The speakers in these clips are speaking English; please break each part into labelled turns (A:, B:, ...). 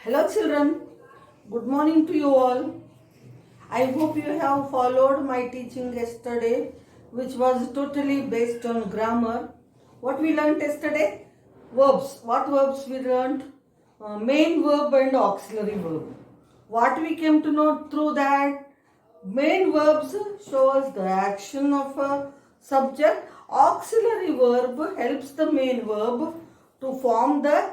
A: Hello children, good morning to you all. I hope you have followed my teaching yesterday, which was totally based on grammar. What we learned yesterday? Verbs. What verbs we learned? Main verb and auxiliary verb. What we came to know through that? Main verbs show us the action of a subject. Auxiliary verb helps the main verb to form the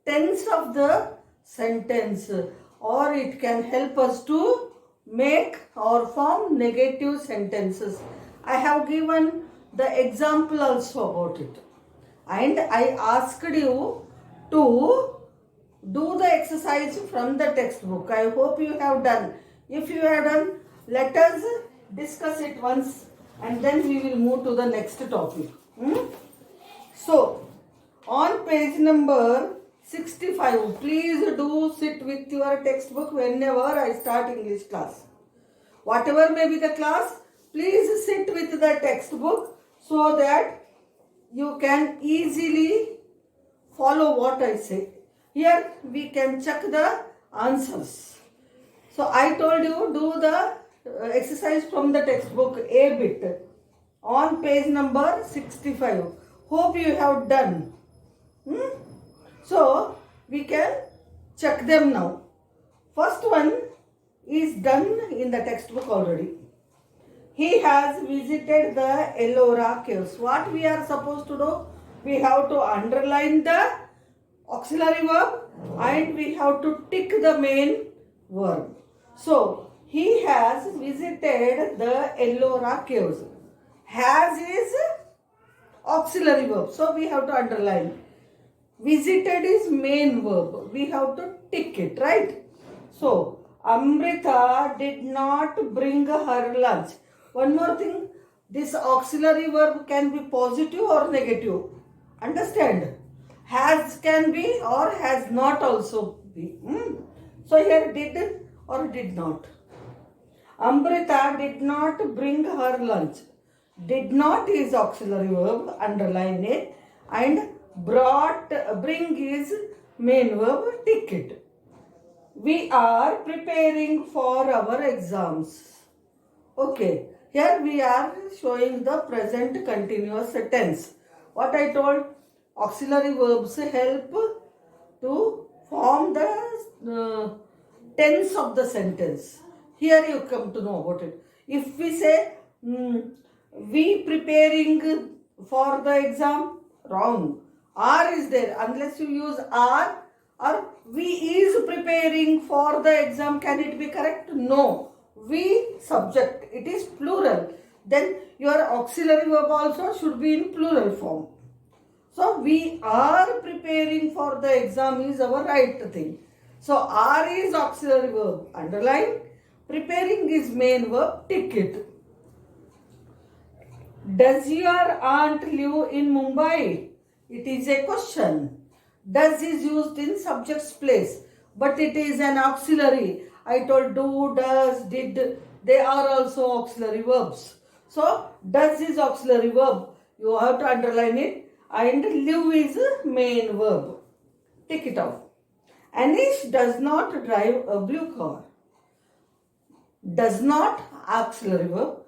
A: tense of the sentence, or it can help us to make or form negative sentences. I have given the example also about it, and I asked you to do the exercise from the textbook. I hope you have done. If you have done, let us discuss it once and then we will move to the next topic. So, on page number 65, please do sit with your textbook whenever I start English class. Whatever may be the class, please sit with the textbook so that you can easily follow what I say. Here we can check the answers. So I told you do the exercise from the textbook A bit on page number 65. Hope you have done. So we can check them now. First one is done in the textbook already. He has visited the Ellora caves. What we are supposed to do? We have to underline the auxiliary verb and we have to tick the main verb. So, he has visited the Ellora caves. Has is auxiliary verb. So, we have to underline. Visited is main verb. We have to tick it, right? So, Amrita did not bring her lunch. One more thing, this auxiliary verb can be positive or negative. Understand? Has can be or has not also be. So here did or did not. Amrita did not bring her lunch. Did not is auxiliary verb, underline it, and bring is main verb, tick it. We are preparing for our exams. Okay, here we are showing the present continuous tense. What I told, auxiliary verbs help to form the tense of the sentence. Here you come to know about it. If we say, we preparing for the exam, wrong. Are is there. Unless you use are or we is preparing for the exam, can it be correct? No. We subject, it is plural. Then your auxiliary verb also should be in plural form. So we are preparing for the exam is our right thing. So are is auxiliary verb, underline. Preparing is main verb, tick it. Does your aunt live in Mumbai? It is a question. Does is used in subject's place, but it is an auxiliary. I told do, does, did, they are also auxiliary verbs. So does is auxiliary verb. You have to underline it. And live is a main verb. Take it off. Anish does not drive a blue car. Does not auxiliary verb.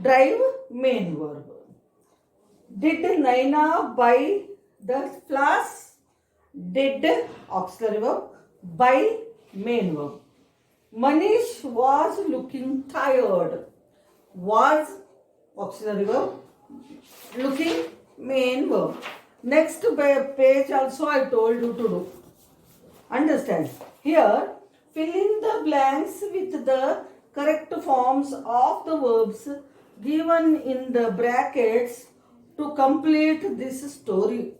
A: Drive main verb. Did Naina buy the flowers? Did auxiliary verb. Buy main verb. Manish was looking tired. Was auxiliary verb. Looking main verb. Next page also I told you to do. Understand? Here, fill in the blanks with the correct forms of the verbs given in the brackets to complete this story.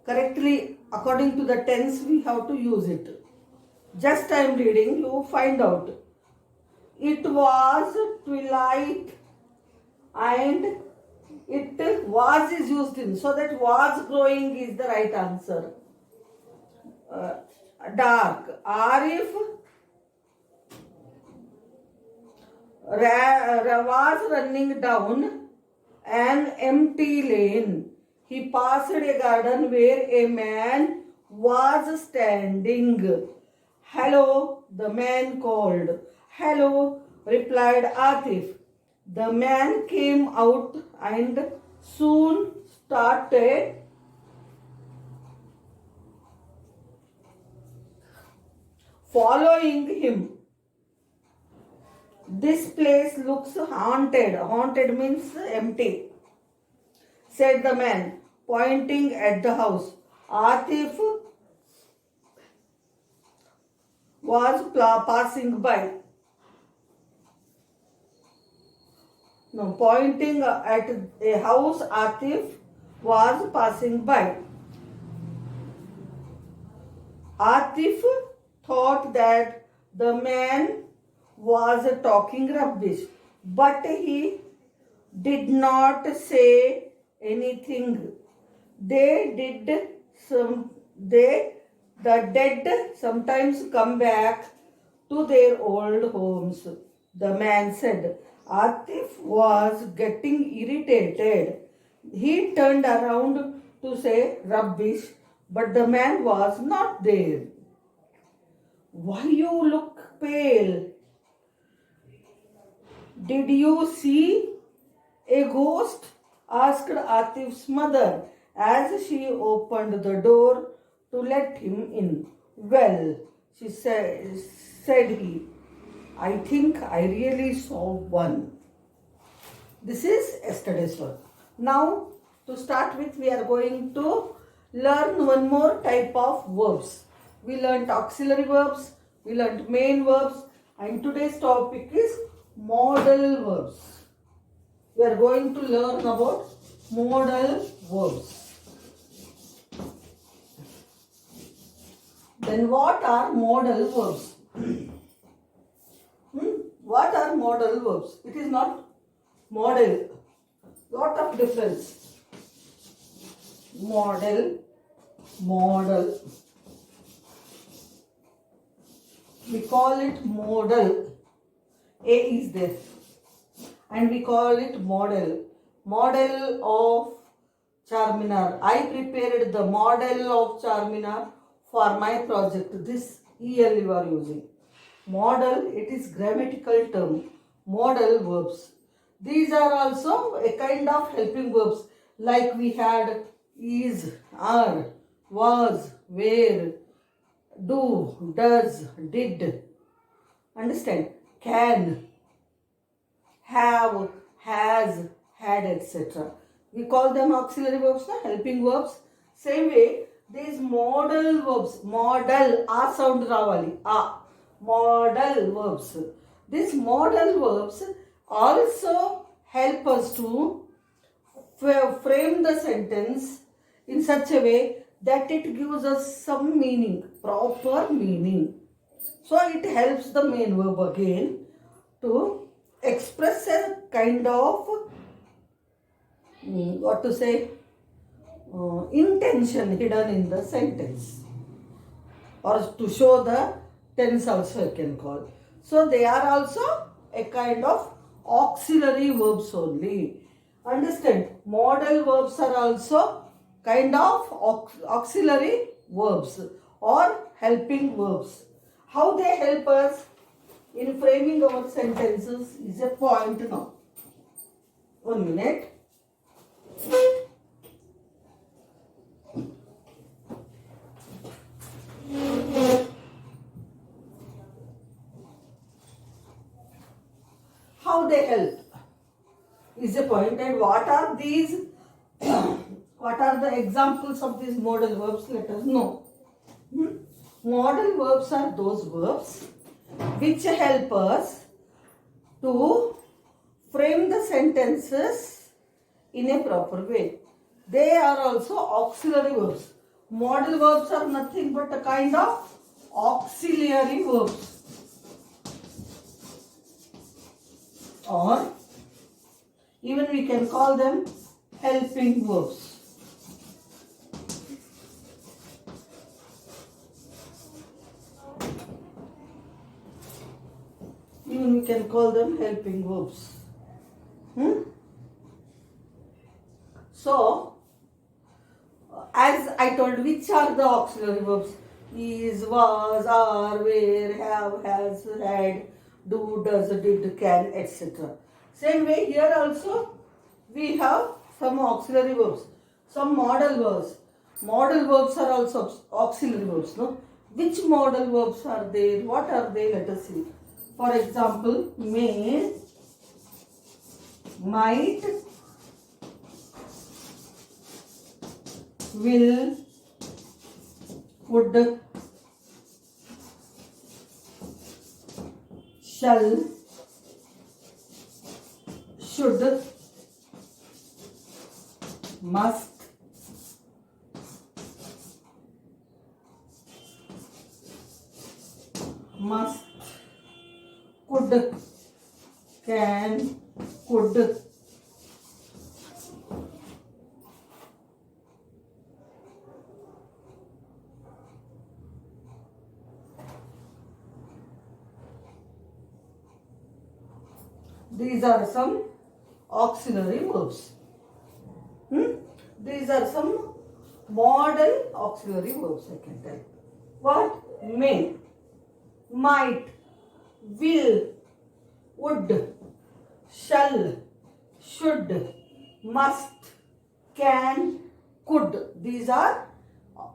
A: Correctly, according to the tense, we have to use it. Just I am reading, you find out. It was twilight and it was is used in, so that was growing is the right answer. Dark. Arif was running down an empty lane. He passed a garden where a man was standing. Hello, the man called. Hello, replied Atif. The man came out and soon started following him. This place looks haunted. Haunted means empty, said the man, pointing at the house. Atif was passing by. No, pointing at a house Atif was passing by. Atif thought that the man was talking rubbish, but he did not say anything. The dead sometimes come back to their old homes, the man said. Atif was getting irritated. He turned around to say rubbish, but the man was not there. Why you look pale? Did you see a ghost? Asked Atif's mother as she opened the door to let him in. Well, she said he, I think I really saw one. This is yesterday's work. Now, to start with, we are going to learn one more type of verbs. We learned auxiliary verbs, we learned main verbs, and today's topic is modal verbs. We are going to learn about modal verbs. Then what are modal verbs? What are modal verbs? It is not model. Lot of difference. Model. We call it modal. A is there. And we call it model. Model of Charminar. I prepared the model of Charminar for my project. This EL you are using. Model, it is grammatical term. Modal verbs. These are also a kind of helping verbs, like we had is, are, was, were, do, does, did. Understand? Can, have, has, had, etc. We call them auxiliary verbs, helping verbs. Same way, these modal verbs, modal, a sound ravali, a. Modal verbs. These modal verbs also help us to frame the sentence in such a way that it gives us some meaning, proper meaning. So it helps the main verb again to express a kind of, intention hidden in the sentence, or to show the tense also you can call. So they are also a kind of auxiliary verbs only. Understand? Modal verbs are also kind of auxiliary verbs or helping verbs. How they help us in framing our sentences is a point now. 1 minute. How they help is a point, and what are these, what are the examples of these modal verbs? Let us know. Modal verbs are those verbs which help us to frame the sentences in a proper way. They are also auxiliary verbs. Modal verbs are nothing but a kind of auxiliary verbs. Or even we can call them helping verbs. Even we can call them helping verbs. So, as I told told which are the auxiliary verbs. Is, was, are, were, have, has, had, do, does, did, can, etc. Same way here also we have some auxiliary verbs, some modal verbs. Modal verbs are also auxiliary verbs. No? Which modal verbs are there? What are they? Let us see. For example, may, might, will, would, shall, should, must, could, can, could. These are some auxiliary verbs. These are some modal auxiliary verbs, I can tell. What? May, might, will, would, shall, should, must, can, could. These are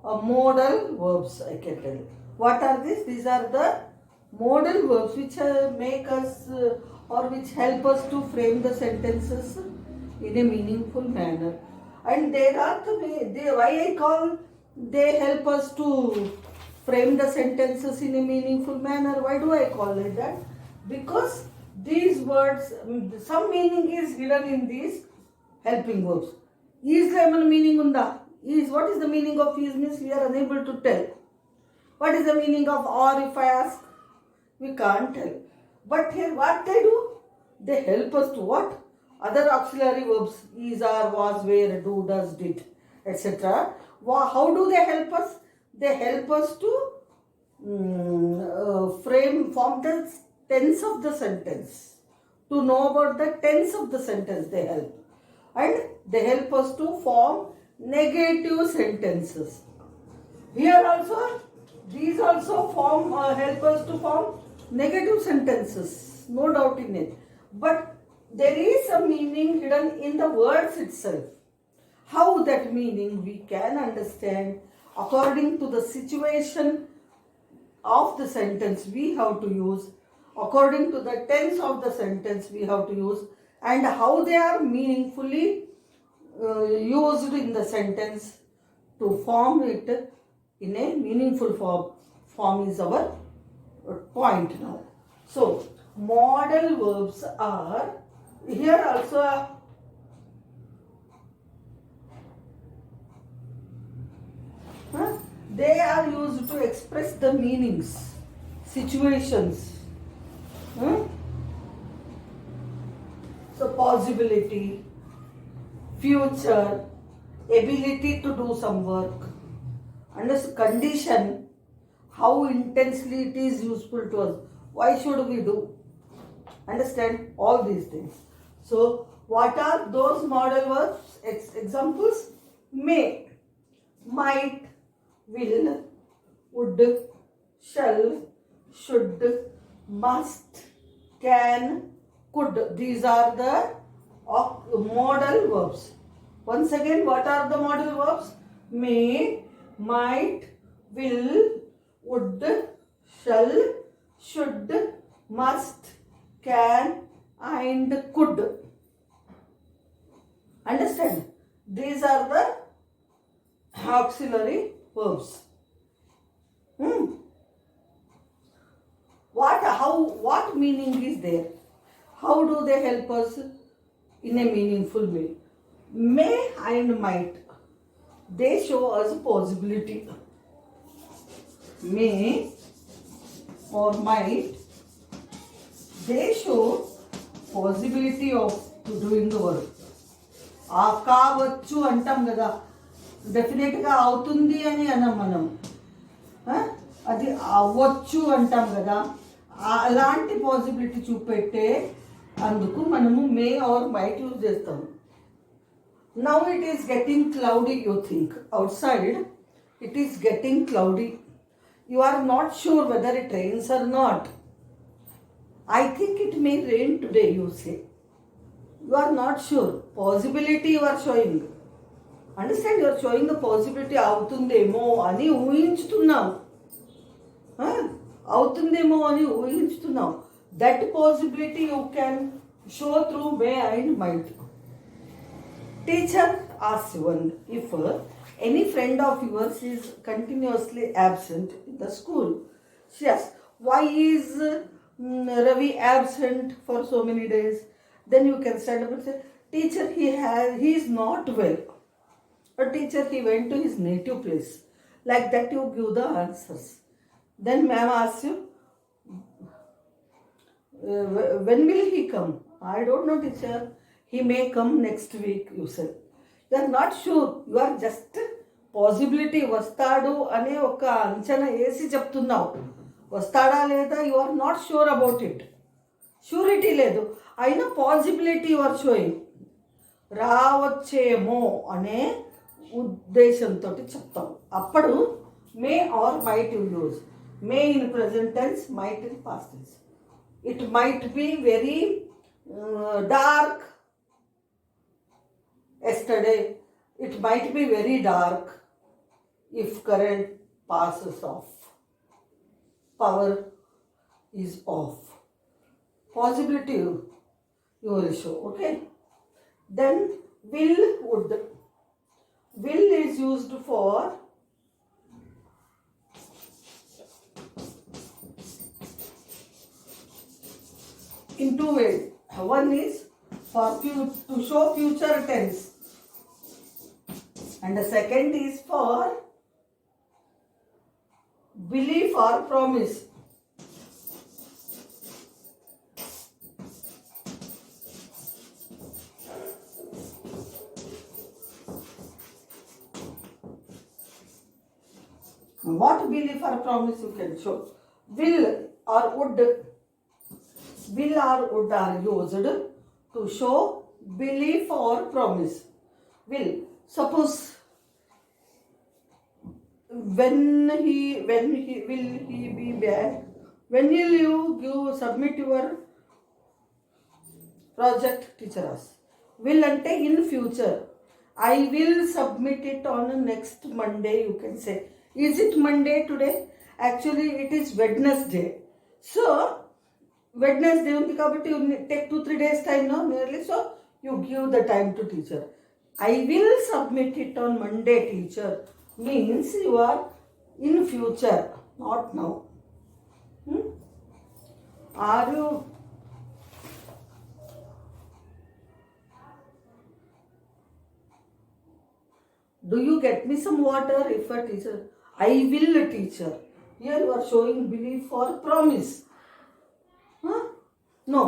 A: modal verbs, I can tell. What are these? These are the modal verbs which make us or which help us to frame the sentences in a meaningful manner. And there are why I call they help us to frame the sentences in a meaningful manner. Why do I call it that? Because these words, some meaning is hidden in these helping verbs. Is there a meaning unda? Is, what is the meaning of is means we are unable to tell. What is the meaning of or if I ask? We can't tell. But here what they do? They help us to what? Other auxiliary verbs, is, are, was, were, do, does, did, etc. How do they help us? They help us to form the tense of the sentence. To know about the tense of the sentence they help. And they help us to form negative sentences. Here also, these also help us to form negative sentences, no doubt in it. But there is a meaning hidden in the words itself. How that meaning we can understand according to the situation of the sentence we have to use, according to the tense of the sentence we have to use, and how they are meaningfully used in the sentence to form it in a meaningful form is our point now. So, modal verbs are here also they are used to express the meanings, situations. So, possibility, future, ability to do some work, and a condition, how intensely it is useful to us. Why should we do? Understand all these things. So, what are those modal verbs? Examples: may, might, will, would, shall, should, must, can, could. These are the modal verbs. Once again, what are the modal verbs? May, might, will, would, shall, should, must, can, and could. Understand? These are the auxiliary verbs. What meaning is there? How do they help us in a meaningful way? May and might, they show us possibility. May or might, they show possibility of doing the work. కావచ్చు అంటాం కదా, డెఫినెట్గా అవుతుంది అని అనం మనం. అది అవ్వచ్చు అంటాం కదా, అలాంటి పాసిబిలిటీ చూపెట్టే అందుకు మనము మే ఆర్ మైట్ యూజ్ చేస్తాము. Now it is getting cloudy, you think, outside. it is getting cloudy. You are not sure whether it rains or not. I think it may rain today, you say. You are not sure. Possibility you are showing. Understand, you are showing the possibility అవుతుందేమో అని ఊహించుతున్నావు. అవుతుందేమో అని ఊహించుతున్నావు. That possibility you can show through may and might. Teacher asks one, if any friend of yours is continuously absent in the school. She asks, why is Ravi absent for so many days? Then you can stand up and say, teacher, he is not well. Or teacher, he went to his native place. Like that you give the answers. Then ma'am asks you, when will he come? I don't know, teacher. He may come next week, you said. You are not sure. You are just possibility వస్తాడు అనే ఒక అంచనా వేసి చెప్తున్నావు. వస్తాడా లేదా you are not sure about it. Surety లేదు, అయినా పాసిబిలిటీ యు ఆర్ షోయింగ్. రావచ్చేమో అనే ఉద్దేశంతో చెప్తాం. అప్పుడు may or might you use. May in present tense, might in past tense. It might be very dark yesterday. It might be very dark if current passes off. Power is off. Possibility you will show. Okay. Then will, would. Will is used for in two ways. One is for to show future tense, and the second is for belief or promise. What belief or promise you can show? Will or would are used to show belief or promise. Will, suppose when will he be back? When will you submit your project? Teacher asks. Will ante in future. I will submit it on next Monday, you can say. Is it Monday today? Actually it is Wednesday. So Wednesday ఉంది కాబట్టి you take 2-3 days time now nearly, so you give the time to teacher. I will submit it on Monday, teacher, means you are in future, not now. Are you do you get me some water? If a teacher, I will teacher, here you are showing belief or promise. No,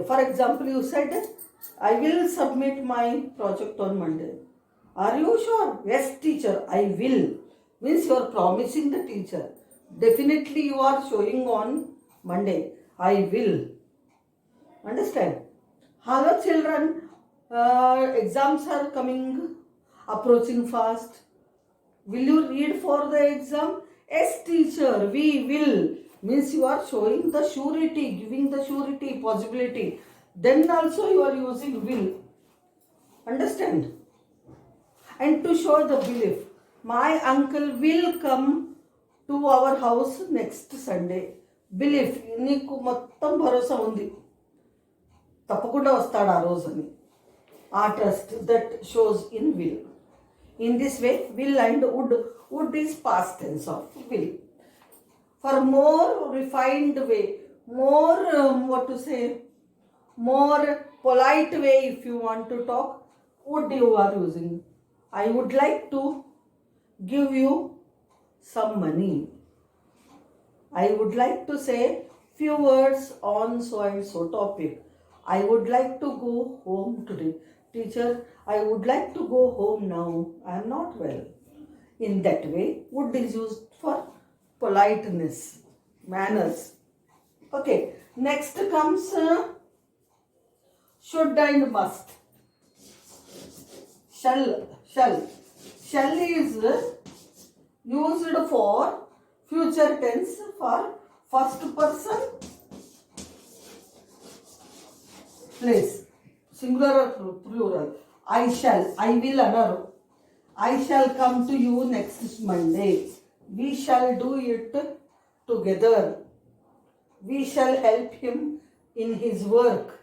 A: for example, you said, I will submit my project on Monday. Are you sure? Yes, teacher, I will. Means you are promising the teacher. Definitely you are showing on Monday. I will. Understand? Hello children, exams are coming, approaching fast. Will you read for the exam? Yes, teacher, we will. Means you are showing the surety, giving the surety, possibility. Then also you are using will. Understand? And to show the belief, my uncle will come to our house next Sunday. Belief, నీకు మొత్తం భరోసా ఉంది, తప్పకుండా వస్తాడు ఆ రోజని. ఆ trust that shows in will. In this way, will and would is past tense of will. For more refined way, more more polite way, if you want to talk, would you are using. I would like to give you some money. I would like to say few words on so and so topic. I would like to go home today. Teacher, I would like to go home now. I am not well. In that way, would is used for politeness, manners. Okay, next comes should and must. Shall is used for future tense for first person place. Singular or plural. I shall, I will another. I shall come to you next Monday. We shall do it together. We shall help him in his work.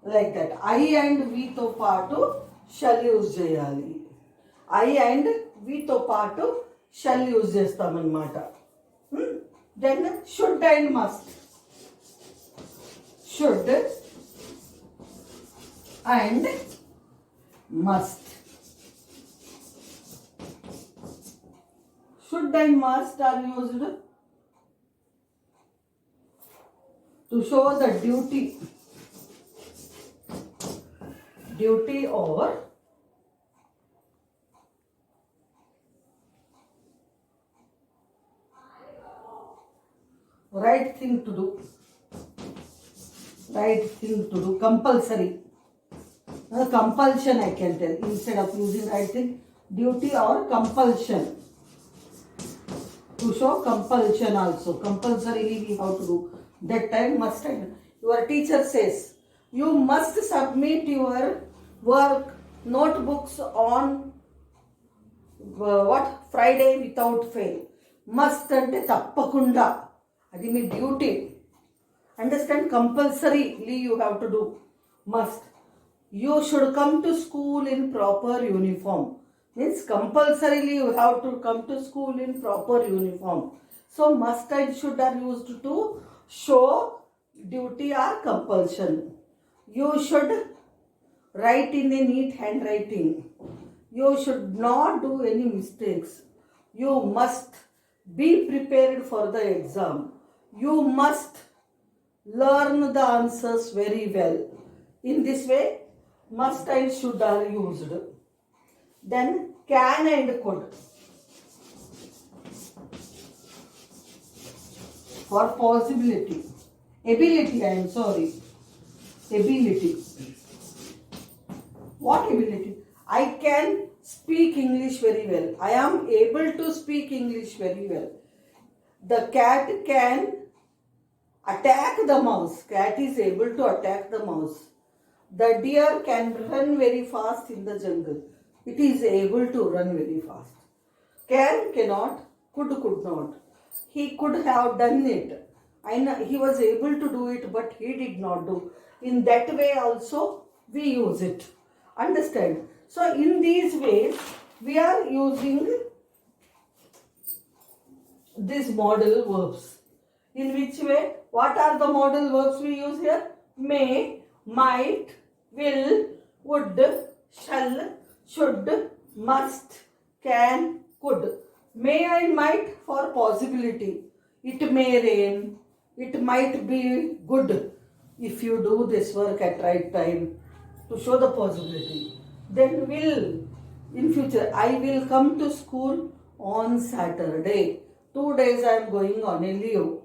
A: Like that. I and we తో పాటు shall use చేయాలి. I and we తో పాటు shall use చేస్తామన్నమాట. Then should and must. Should and must. Should and must are used to show the duty or right thing to do. Right thing to do. Compulsory. Compulsion I can tell. Instead of using right thing, duty or compulsion. To show compulsion also. Compulsorily we have to do. That time must and your teacher says you must submit your work notebooks on Friday without fail. Must ante tappakunda. Adi mee duty. Understand? Compulsorily you have to do. Must. You should come to school in proper uniform. Means compulsorily you have to come to school in proper uniform. So must and should are used to show duty or compulsion. You should write in a neat handwriting. You should not do any mistakes. You must be prepared for the exam. You must learn the answers very well. In this way, must and should are used. Then can and could. For possibility. Ability, I am sorry. Ability. What ability? I can speak English very well. I am able to speak English very well. The cat can attack the mouse. Cat is able to attack the mouse. The deer can run very fast in the jungle. It is able to run very fast. Can, cannot, could not. He could have done it. He was able to do it, but he did not do. In that way also we use it. Understand? So in these ways we are using these modal verbs. In which way? What are the modal verbs we use here? May, might, will, would, shall, should, must, can, could. May and might for possibility. It may rain. It might be good if you do this work at right time, to show the possibility. Then will, in future, I will come to school on Saturday. 2 days I am going on a leave.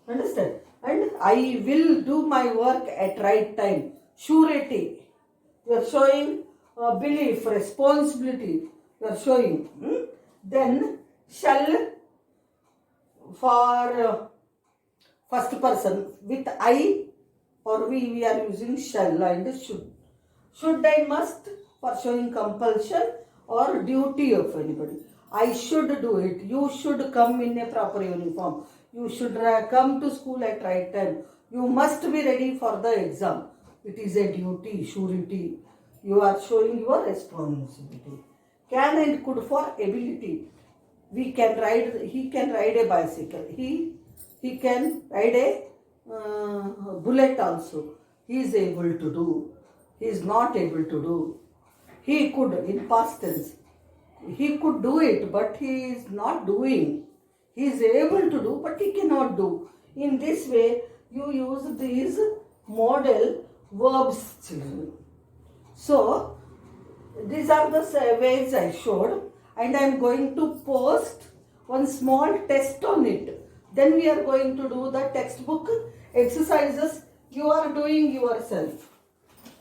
A: Understand? And I will do my work at right time. Surety. You are showing belief, responsibility. You are showing. Then shall for first person with I or we are using shall and should. Should and must for showing compulsion or duty of anybody. I should do it. You should come in a proper uniform. You should come to school at right time. You must be ready for the exam. It is a duty, surety. You are showing your responsibility. Can and could for ability. He can ride a bicycle. He can ride a bullet also. He is able to do. He is not able to do. He could, in past tense. He could do it, but he is not doing. He is able to do, but he cannot do. In this way, you use these modal verbs, children. So, these are the ways I showed, and I am going to post one small test on it. Then we are going to do the textbook exercises you are doing yourself.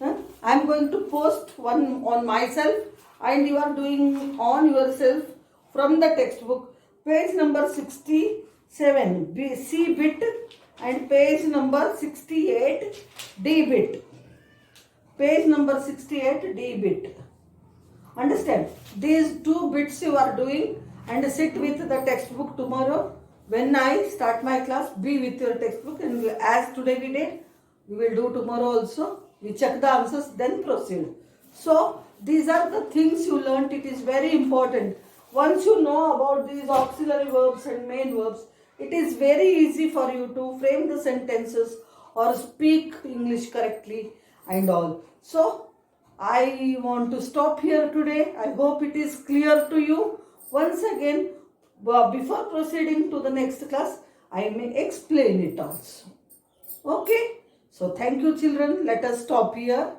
A: I am going to post one on myself and you are doing on yourself from the textbook. page number 67 C bit and page number 68 D bit. Page number 68 D bit. Understand? These two bits you are doing and sit with the textbook tomorrow. When I start my class, be with your textbook, and as today we did, we will do tomorrow also. We check the answers, then proceed. So these are the things you learnt. It is very important. Once you know about these auxiliary verbs and main verbs, it is very easy for you to frame the sentences or speak English correctly and all. So I want to stop here today. I hope it is clear to you. Once again, before proceeding to the next class, I may explain it also. Okay? So thank you children. Let us stop here.